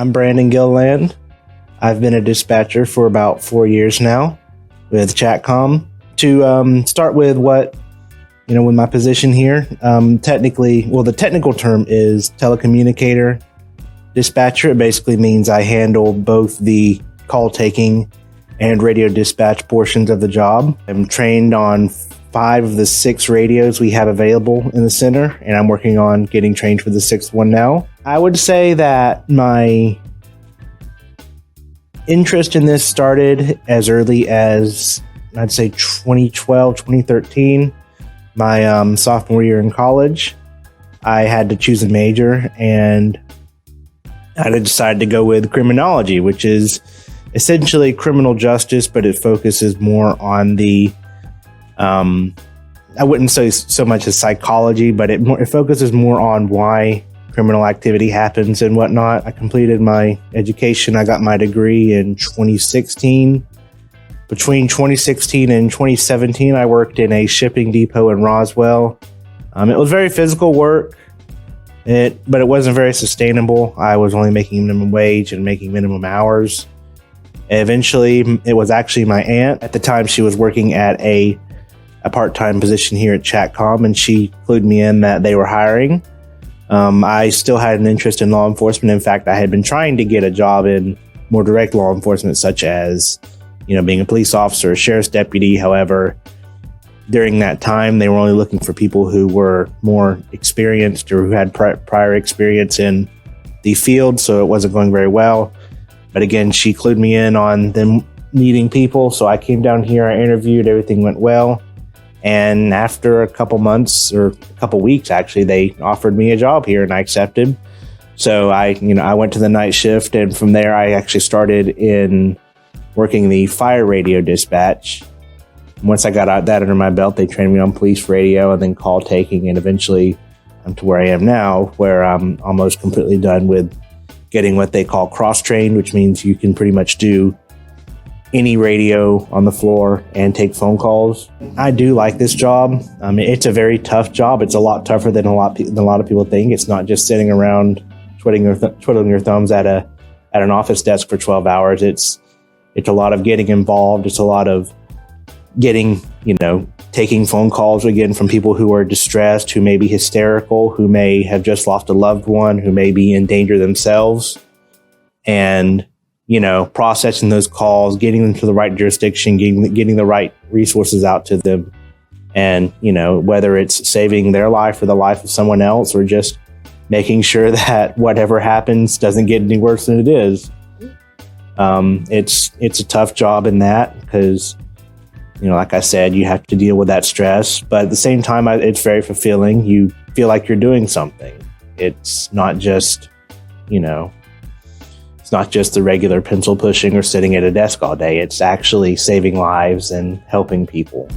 I'm Brandon Gilland. I've been a dispatcher for about 4 years now with ChatComm. To start with with my position here, the technical term is telecommunicator dispatcher. It basically means I handle both the call taking and radio dispatch portions of the job. I'm trained on 5 of the 6 radios we have available in the center, and I'm working on getting trained for the 6th one now. I would say that my interest in this started as early as, I'd say, 2012, 2013, my sophomore year in college. I had to choose a major, and I decided to go with criminology, which is essentially criminal justice, but it focuses more on the, I wouldn't say so much as psychology, but it focuses more on why criminal activity happens and whatnot. I completed my education. I got my degree in 2016. Between 2016 and 2017, I worked in a shipping depot in Roswell. It was very physical work, but it wasn't very sustainable. I was only making minimum wage and making minimum hours. Eventually, it was actually my aunt. At the time, she was working at a part-time position here at ChatComm, and she clued me in that they were hiring. I still had an interest in law enforcement. In fact, I had been trying to get a job in more direct law enforcement, such as, being a police officer, a sheriff's deputy. However, during that time, they were only looking for people who were more experienced or who had prior experience in the field, so it wasn't going very well. But again, she clued me in on them needing people, so I came down here, I interviewed, everything went well. And after a couple months, or a couple weeks actually, they offered me a job here and I accepted. So I went to the night shift, and from there I actually started in working the fire radio dispatch. Once I got that under my belt, they trained me on police radio and then call taking, and eventually I'm to where I am now, where I'm almost completely done with getting what they call cross-trained, which means you can pretty much do any radio on the floor and take phone calls. I do like this job. It's a very tough job. It's a lot tougher than a lot of people think. It's not just sitting around twiddling your thumbs at an office desk for 12 hours. It's a lot of getting involved. It's a lot of taking phone calls again from people who are distressed, who may be hysterical, who may have just lost a loved one, who may be in danger themselves, and processing those calls, getting them to the right jurisdiction, getting the right resources out to them. And, whether it's saving their life or the life of someone else, or just making sure that whatever happens doesn't get any worse than it is. It's a tough job in that because, like I said, you have to deal with that stress. But at the same time, it's very fulfilling. You feel like you're doing something. It's not just, it's not just the regular pencil pushing or sitting at a desk all day. It's actually saving lives and helping people.